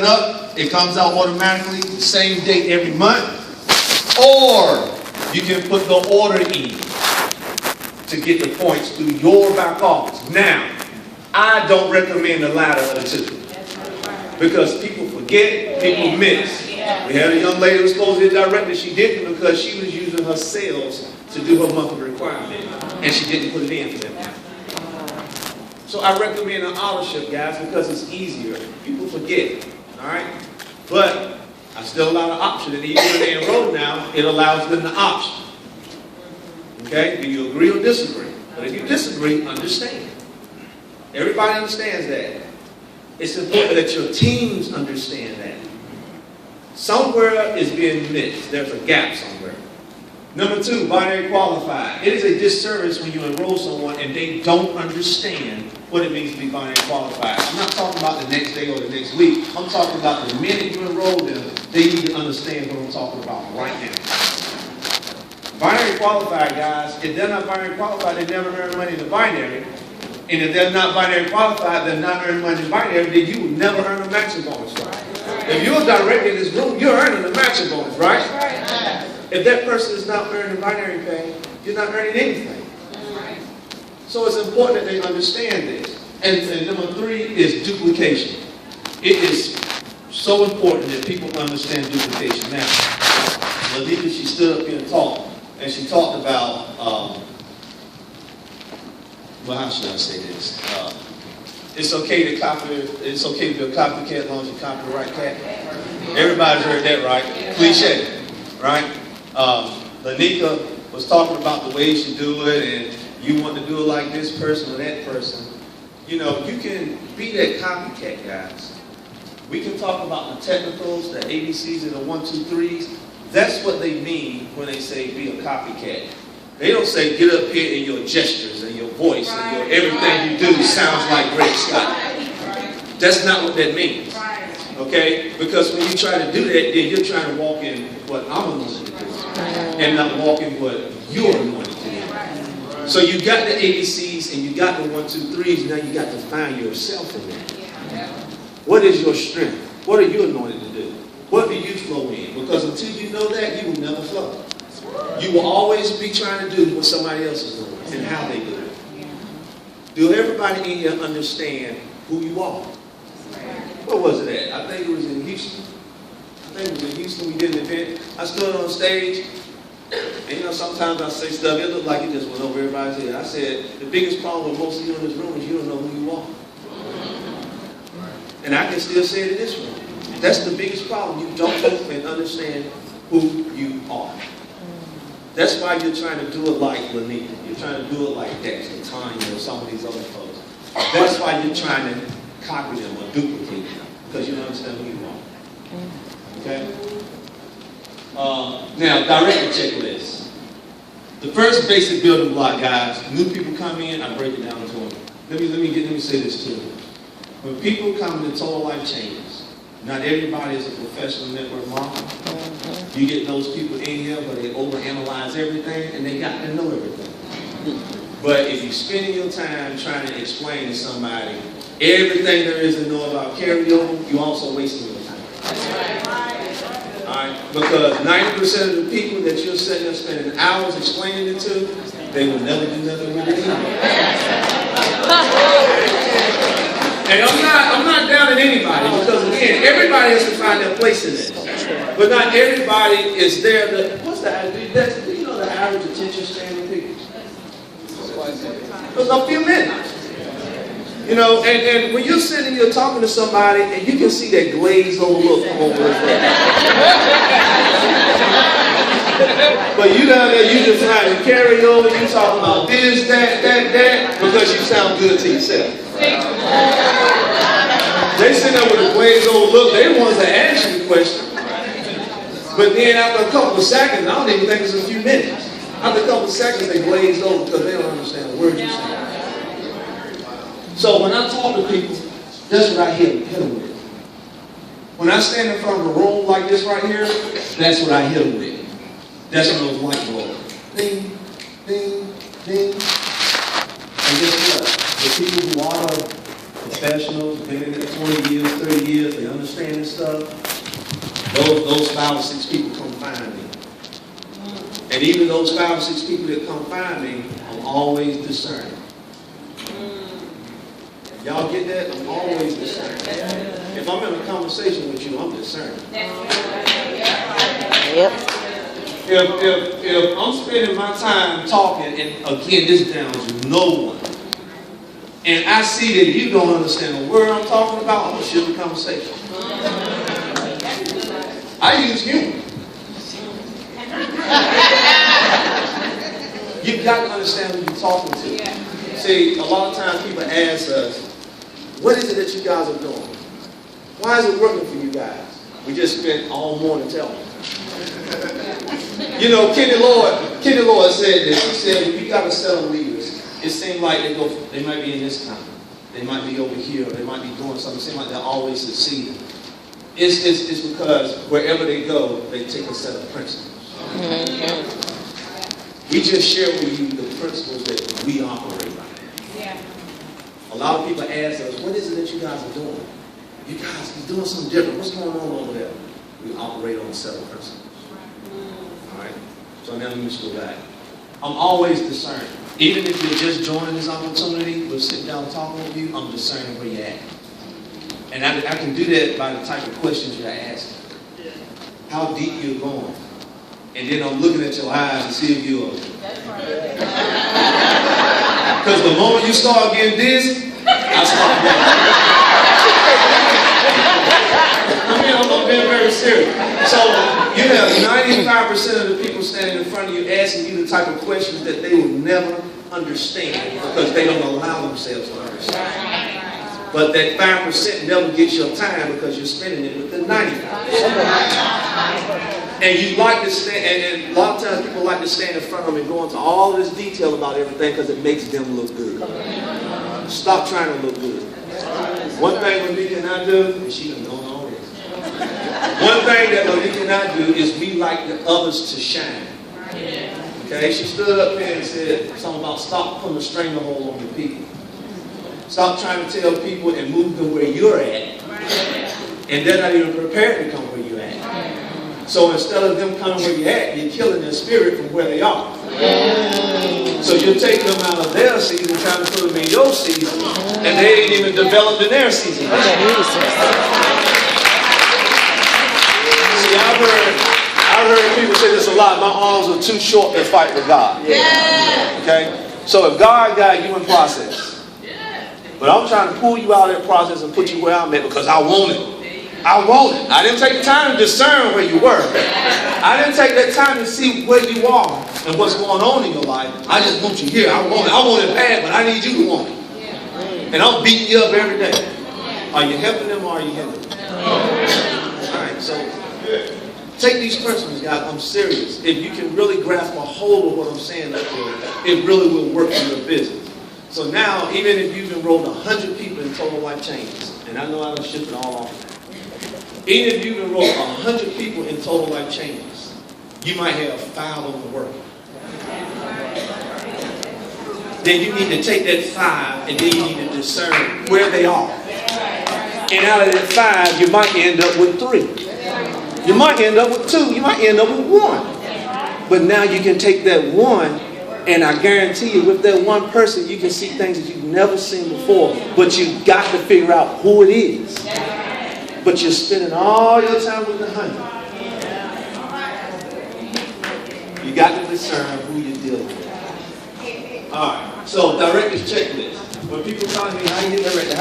up, it comes out automatically, the same date every month. Or you can put the order in to get the points through your back office. Now, I don't recommend the latter of the two. Because people forget, people miss. We had a young lady who was supposed to be a director. She didn't because she was using her sales to do her monthly requirement. And she didn't put it in for them. So I recommend an auto-ship, guys, because it's easier. People forget, all right? But I still allow the option. And even when they enroll now, it allows them the option. Okay? Do you agree or disagree? But if you disagree, understand. Everybody understands that. It's important that your teams understand that. Somewhere is being missed. There's a gap somewhere. Number 2, binary qualified. It is a disservice when you enroll someone and they don't understand what it means to be binary qualified. I'm not talking about the next day or the next week. I'm talking about the minute you enroll them, they need to understand what I'm talking about right now. Binary qualified, guys, if they're not binary qualified, they never earn money in the binary. And if they're not binary qualified, they're not earning money in binary, then you will never earn a matching bonus, right? If you're a director in this room, you're earning a matching bonus, right? If that person is not earning binary pay, you're not earning anything. So it's important that they understand this. And number 3 is duplication. It is so important that people understand duplication. Now, Ladika, she stood up here and talked, and she talked about well, how should I say this? It's okay to copy. It's okay to be a copycat as long as you copy the right cat. Everybody's heard that, right? Cliche, right? Lanika was talking about the way she do it, and you want to do it like this person or that person. You know, you can be that copycat, guys. We can talk about the technicals, the ABCs, and the 1, 2, 3s. That's what they mean when they say be a copycat. They don't say get up here and your gestures and your voice and your everything you do sounds like Greg Scott. That's not what that means. Okay? Because when you try to do that, then you're trying to walk in what I'm anointed to do and not walk in what you're anointed to do. So you got the ABCs and you got the 1, 2, 3s. Now you got to find yourself in that. What is your strength? What are you anointed to do? What do you flow in? Because until you know that, you will never flow. You will always be trying to do what somebody else is doing and how they do it. Do everybody in here understand who you are? Where was it at? I think it was in Houston. We did an event. I stood on stage, and you know, sometimes I say stuff, it looked like it just went over everybody's head. I said, the biggest problem with most of you in this room is you don't know who you are. And I can still say it in this room. That's the biggest problem. You don't know and understand who you are. That's why you're trying to do it like Lanita. You're trying to do it like Dexter, Tanya, or some of these other folks. That's why you're trying to copy them or duplicate them, because you don't understand who you are. Okay? Now, director checklist. The first basic building block, guys. New people come in, I break it down to them. Let me say this too. When people come into Total Life Changes, not everybody is a professional network marketer. You get those people in here, but they overanalyze everything, and they got to know everything. But if you're spending your time trying to explain to somebody everything there is to know about carryover, you're also wasting your time. All right? Because 90% of the people that you're sitting there spending hours explaining it to, they will never do nothing with it And I'm not down on anybody, because again, everybody has to find their place in this. But not everybody is there to, what's the average? You know the average attention span of people? It's a few minutes. You know, and when you're sitting here talking to somebody and you can see that glazed over look come over their face. But you down there, you just trying to carry over, you talking about this, that, because you sound good to yourself. They sit there with a glazed over look, they're the ones that ask you the question. But then after a couple of seconds, I don't even think it's a few minutes. After a couple of seconds, they glazed over because they don't understand the word you're saying. So when I talk to people, that's what I hit them with. When I stand in front of a room like this right here, that's what I hit them with. That's when those light bulbs. Ding, ding, ding. And guess what? The people who are the professionals, been in it 20 years, 30 years, they understand this stuff. Those 5 or 6 people come find me. And even those 5 or 6 people that come find me, I'm always discerning. Y'all get that? I'm always discerning. If I'm in a conversation with you, I'm discerning. Yep. If I'm spending my time talking, and again, this downs no one, and I see that you don't understand the word I'm talking about, I'm going to shift the conversation. I use humor. You've got to understand who you're talking to. See, a lot of times people ask us, what is it that you guys are doing? Why is it working for you guys? We just spent all morning telling them. You know, Kenny Lloyd said this. He said, if you got to settle leaders, it seems like they might be in this town, they might be over here, or they might be doing something. It seems like they're always succeeding. It's because wherever they go, they take a set of principles. We just share with you the principles that we operate by. A lot of people ask us, what is it that you guys are doing? You guys are doing something different. What's going on over there? We operate on a set of principles. All right? So now let me just go back. I'm always discerning. Even if you're just joining this opportunity, we'll sit down talking with you, I'm discerning where you're at. And I can do that by the type of questions you're asking. How deep you're going. And then I'm looking at your eyes to see if you're... Because the moment you start getting dizzy, I start running. I'm being very serious. So you have 95% of the people standing in front of you asking you the type of questions that they will never understand because they don't allow themselves to understand. But that 5% never gets your time because you're spending it with the 95%. And you like to stand, and a lot of times people like to stand in front of them and go into all this detail about everything because it makes them look good. Stop trying to look good. One thing Monica and I do, and she done known all this. One thing that Monica and I do is we like the others to shine. Okay, she stood up here and said something about stop putting a stranglehold on the people. Stop trying to tell people and move them where you're at. And they're not even prepared to come where you're at. So instead of them coming where you're at, you're killing their spirit from where they are. So you'll take them out of their season, trying to put them in your season, and they ain't even developed in their season. See, I've heard people say this a lot. My arms are too short to fight with God. Okay? So if God got you in process, but I'm trying to pull you out of that process and put you where I'm at because I want it. I want it. I didn't take the time to discern where you were. I didn't take that time to see where you are and what's going on in your life. I just want you here. I want it bad, but I need you to want it. And I'm beating you up every day. Are you helping them or are you hindering them? Alright, so take these principles, guys. I'm serious. If you can really grasp a hold of what I'm saying up there, it really will work in your business. So now, even if you've enrolled 100 people in Total Life Changes, and I know I done shipped it all off. Even if you've enrolled 100 people in Total Life Changes, you might have 5 of them working. Then you need to take that 5 and then you need to discern where they are. And out of that 5, you might end up with 3. You might end up with 2. You might end up with 1. But now you can take that 1, and I guarantee you, with that one person, you can see things that you've never seen before. But you've got to figure out who it is. But you're spending all your time with the 100. You got to discern who you're dealing with. All right. So, director's checklist. When people tell me how you get directed,